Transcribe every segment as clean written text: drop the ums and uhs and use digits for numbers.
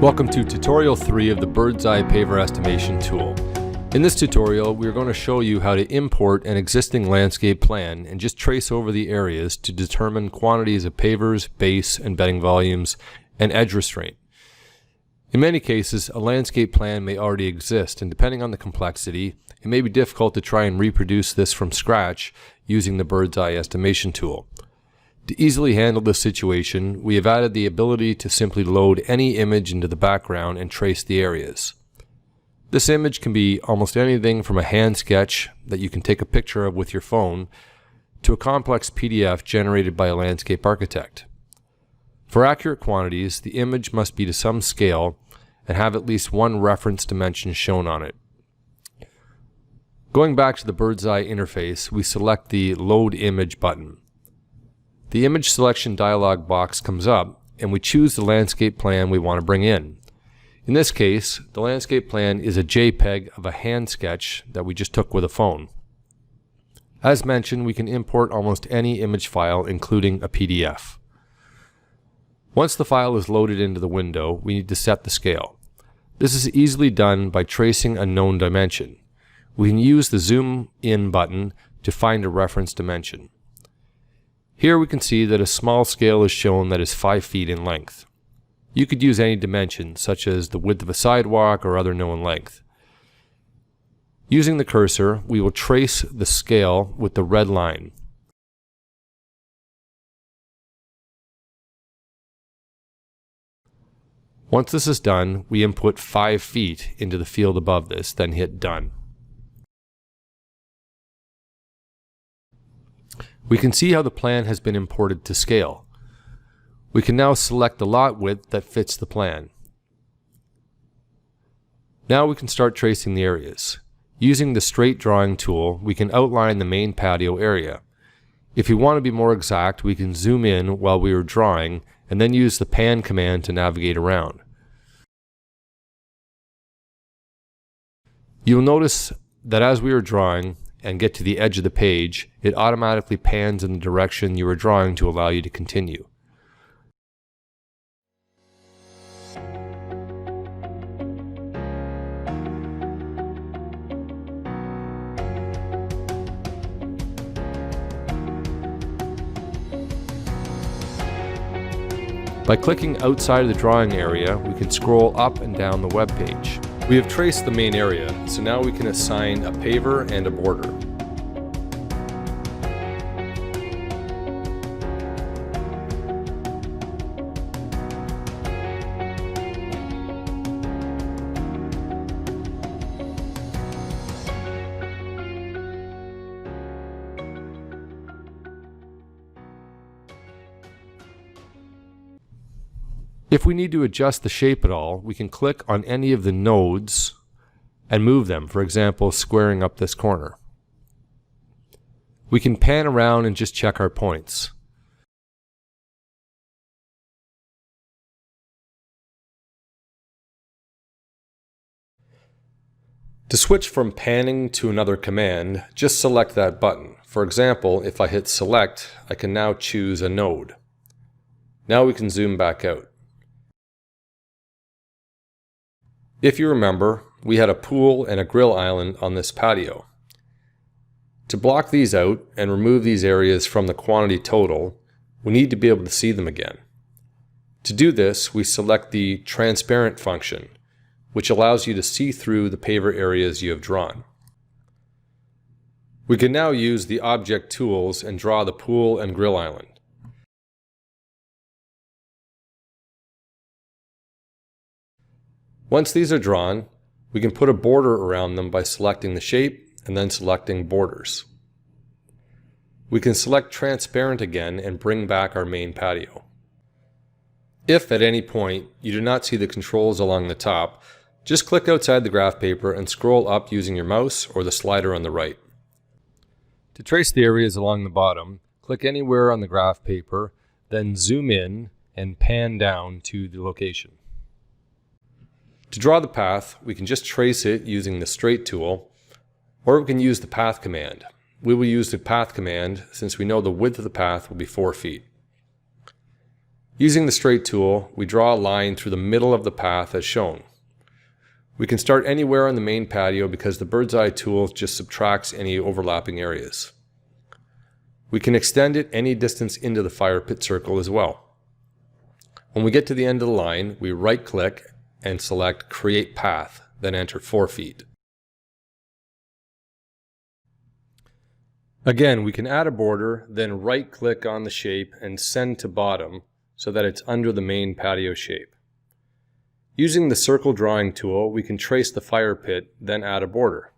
Welcome to tutorial 3 of the 𝐷𝐸 Paver estimation tool. In this tutorial, we are going to show you how to import an existing landscape plan and just trace over the areas to determine quantities of pavers, base and bedding volumes, and edge restraint. In many cases, a landscape plan may already exist, and depending on the complexity, it may be difficult to try and reproduce this from scratch using the 𝐷𝐸 estimation tool. To easily handle this situation, we have added the ability to simply load any image into the background and trace the areas. This image can be almost anything from a hand sketch that you can take a picture of with your phone to a complex PDF generated by a landscape architect. For accurate quantities, the image must be to some scale and have at least one reference dimension shown on it. Going back to the 𝐷𝐸 interface, we select the Load Image button. The image selection dialog box comes up and we choose the landscape plan we want to bring in. In this case, the landscape plan is a JPEG of a hand sketch that we just took with a phone. As mentioned, we can import almost any image file, including a PDF. Once the file is loaded into the window, we need to set the scale. This is easily done by tracing a known dimension. We can use the Zoom In button to find a reference dimension. Here we can see that a small scale is shown that is 5 feet in length. You could use any dimension, such as the width of a sidewalk or other known length. Using the cursor, we will trace the scale with the red line. Once this is done, we input 5 feet into the field above this, then hit Done. We can see how the plan has been imported to scale. We can now select the lot width that fits the plan. Now we can start tracing the areas. Using the straight drawing tool, we can outline the main patio area. If we want to be more exact, we can zoom in while we are drawing and then use the pan command to navigate around. You'll notice that as we are drawing and get to the edge of the page, it automatically pans in the direction you are drawing to allow you to continue. By clicking outside of the drawing area, we can scroll up and down the web page. We have traced the main area, so now we can assign a paver and a border. If we need to adjust the shape at all, we can click on any of the nodes and move them, for example, squaring up this corner. We can pan around and just check our points. To switch from panning to another command, just select that button. For example, if I hit Select, I can now choose a node. Now we can zoom back out. If you remember, we had a pool and a grill island on this patio. To block these out and remove these areas from the quantity total, we need to be able to see them again. To do this, we select the Transparent function, which allows you to see through the paver areas you have drawn. We can now use the Object tools and draw the pool and grill island. Once these are drawn, we can put a border around them by selecting the shape and then selecting Borders. We can select Transparent again and bring back our main patio. If at any point you do not see the controls along the top, just click outside the graph paper and scroll up using your mouse or the slider on the right. To trace the areas along the bottom, click anywhere on the graph paper, then zoom in and pan down to the location. To draw the path, we can just trace it using the Straight tool, or we can use the Path command. We will use the Path command since we know the width of the path will be 4 feet. Using the straight tool, we draw a line through the middle of the path as shown. We can start anywhere on the main patio because the bird's eye tool just subtracts any overlapping areas. We can extend it any distance into the fire pit circle as well. When we get to the end of the line, we right-click and select Create Path, then enter 4 feet. Again, we can add a border, then right-click on the shape and send to bottom so that it's under the main patio shape. Using the circle drawing tool, we can trace the fire pit, then add a border.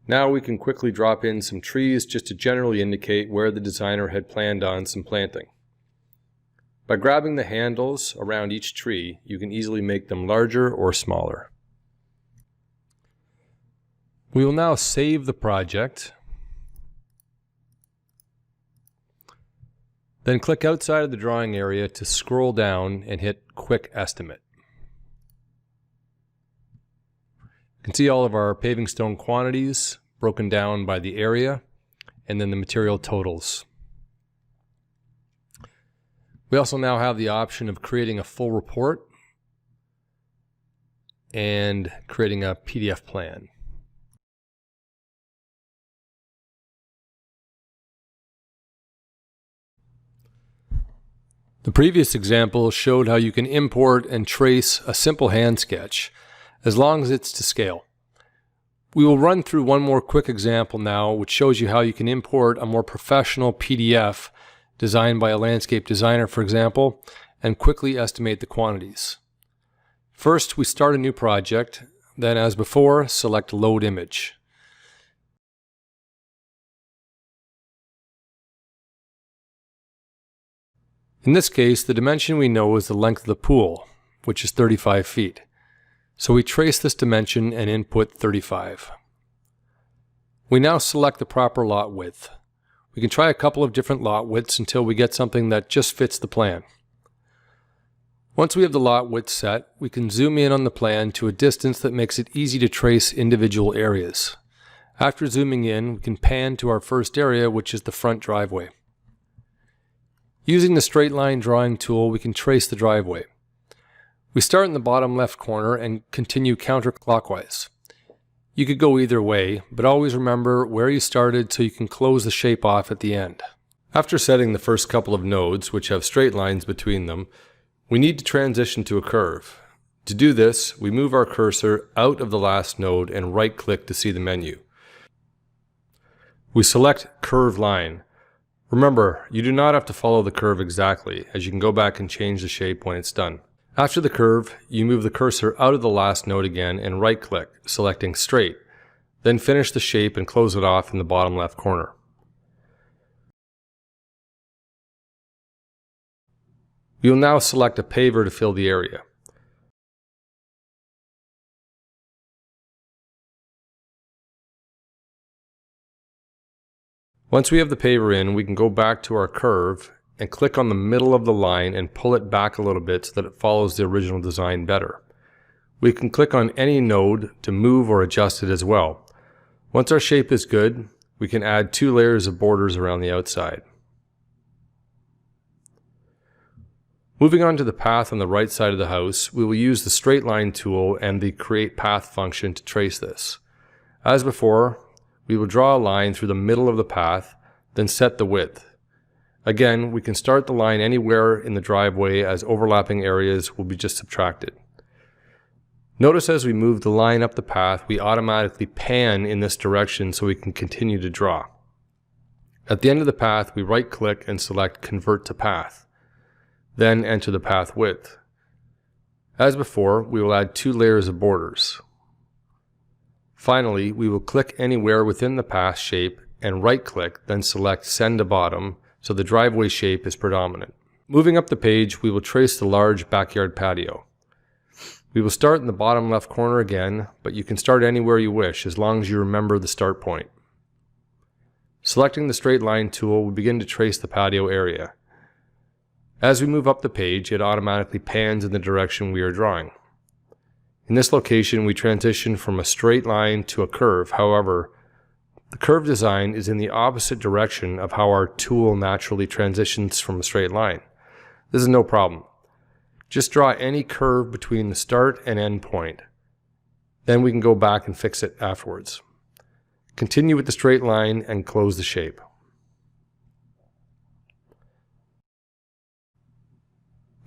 Now we can quickly drop in some trees just to generally indicate where the designer had planned on some planting. By grabbing the handles around each tree, you can easily make them larger or smaller. We will now save the project, then click outside of the drawing area to scroll down and hit Quick Estimate. You can see all of our paving stone quantities broken down by the area and then the material totals. We also now have the option of creating a full report and creating a PDF plan. The previous example showed how you can import and trace a simple hand sketch as long as it's to scale. We will run through one more quick example now, which shows you how you can import a more professional PDF designed by a landscape designer, for example, and quickly estimate the quantities. First, we start a new project, then as before, select Load Image. In this case, the dimension we know is the length of the pool, which is 35 feet. So we trace this dimension and input 35. We now select the proper lot width. We can try a couple of different lot widths until we get something that just fits the plan. Once we have the lot width set, we can zoom in on the plan to a distance that makes it easy to trace individual areas. After zooming in, we can pan to our first area, which is the front driveway. Using the straight line drawing tool, we can trace the driveway. We start in the bottom left corner and continue counterclockwise. You could go either way, but always remember where you started so you can close the shape off at the end. After setting the first couple of nodes, which have straight lines between them, we need to transition to a curve. To do this, we move our cursor out of the last node and right-click to see the menu. We select Curve Line. Remember, you do not have to follow the curve exactly, as you can go back and change the shape when it's done. After the curve, you move the cursor out of the last node again and right-click, selecting Straight. Then finish the shape and close it off in the bottom left corner. We will now select a paver to fill the area. Once we have the paver in, we can go back to our curve and click on the middle of the line and pull it back a little bit so that it follows the original design better. We can click on any node to move or adjust it as well. Once our shape is good, we can add 2 layers of borders around the outside. Moving on to the path on the right side of the house, we will use the straight line tool and the Create Path function to trace this. As before, we will draw a line through the middle of the path, then set the width. Again, we can start the line anywhere in the driveway as overlapping areas will be just subtracted. Notice as we move the line up the path, we automatically pan in this direction so we can continue to draw. At the end of the path, we right-click and select Convert to Path. Then enter the path width. As before, we will add 2 layers of borders. Finally, we will click anywhere within the path shape and right-click, then select Send to Bottom so the driveway shape is predominant. Moving up the page, we will trace the large backyard patio. We will start in the bottom left corner again, but you can start anywhere you wish as long as you remember the start point. Selecting the straight line tool, we begin to trace the patio area. As we move up the page, it automatically pans in the direction we are drawing. In this location, we transition from a straight line to a curve. However, the curve design is in the opposite direction of how our tool naturally transitions from a straight line. This is no problem. Just draw any curve between the start and end point. Then we can go back and fix it afterwards. Continue with the straight line and close the shape.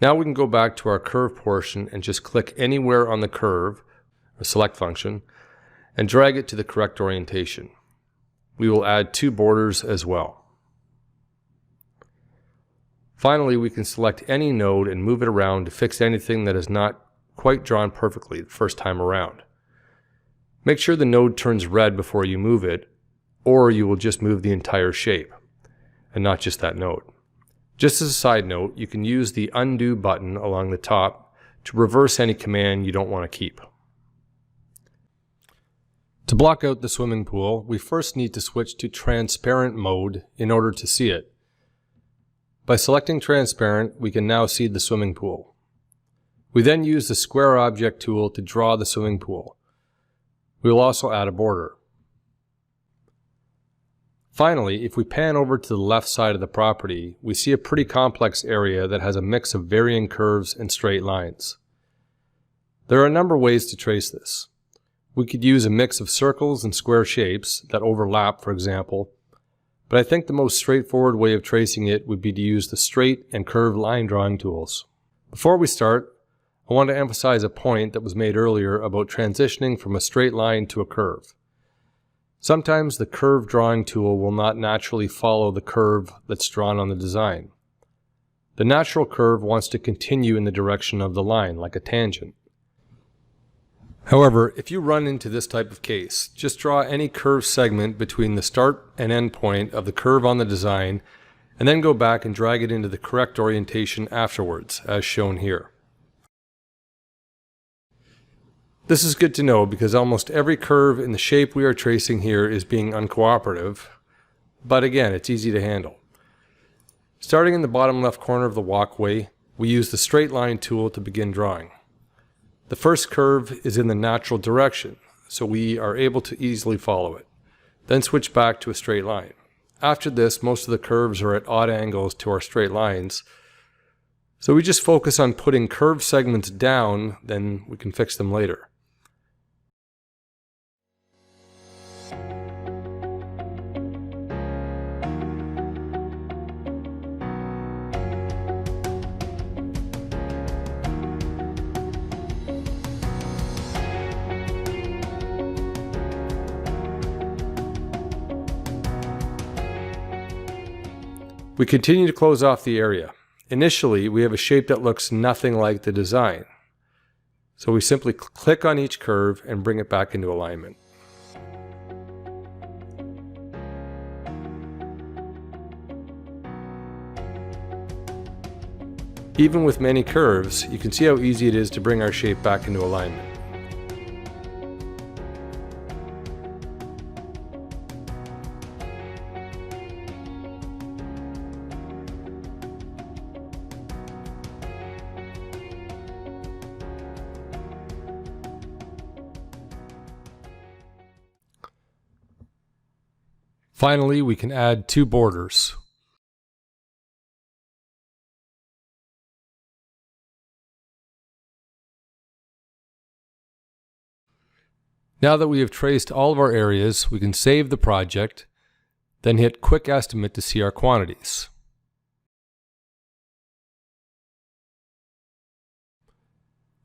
Now we can go back to our curve portion and just click anywhere on the curve, or select function, and drag it to the correct orientation. We will add 2 borders as well. Finally, we can select any node and move it around to fix anything that is not quite drawn perfectly the first time around. Make sure the node turns red before you move it, or you will just move the entire shape, and not just that node. Just as a side note, you can use the undo button along the top to reverse any command you don't want to keep. To block out the swimming pool, we first need to switch to transparent mode in order to see it. By selecting transparent, we can now see the swimming pool. We then use the square object tool to draw the swimming pool. We will also add a border. Finally, if we pan over to the left side of the property, we see a pretty complex area that has a mix of varying curves and straight lines. There are a number of ways to trace this. We could use a mix of circles and square shapes that overlap, for example, but I think the most straightforward way of tracing it would be to use the straight and curved line drawing tools. Before we start, I want to emphasize a point that was made earlier about transitioning from a straight line to a curve. Sometimes the curve drawing tool will not naturally follow the curve that's drawn on the design. The natural curve wants to continue in the direction of the line, like a tangent. However, if you run into this type of case, just draw any curved segment between the start and end point of the curve on the design, and then go back and drag it into the correct orientation afterwards, as shown here. This is good to know because almost every curve in the shape we are tracing here is being uncooperative, but again, it's easy to handle. Starting in the bottom left corner of the walkway, we use the straight line tool to begin drawing. The first curve is in the natural direction, so we are able to easily follow it. Then switch back to a straight line. After this, most of the curves are at odd angles to our straight lines, so we just focus on putting curved segments down, then we can fix them later. We continue to close off the area. Initially, we have a shape that looks nothing like the design. So we simply click on each curve and bring it back into alignment. Even with many curves, you can see how easy it is to bring our shape back into alignment. Finally, we can add 2 borders. Now that we have traced all of our areas, we can save the project, then hit Quick Estimate to see our quantities.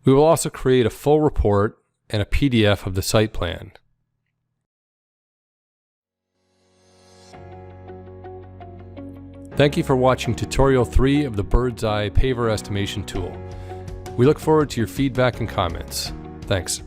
We will also create a full report and a PDF of the site plan. Thank you for watching tutorial 3 of the 𝐷𝐴 Paver estimation tool. We look forward to your feedback and comments. Thanks.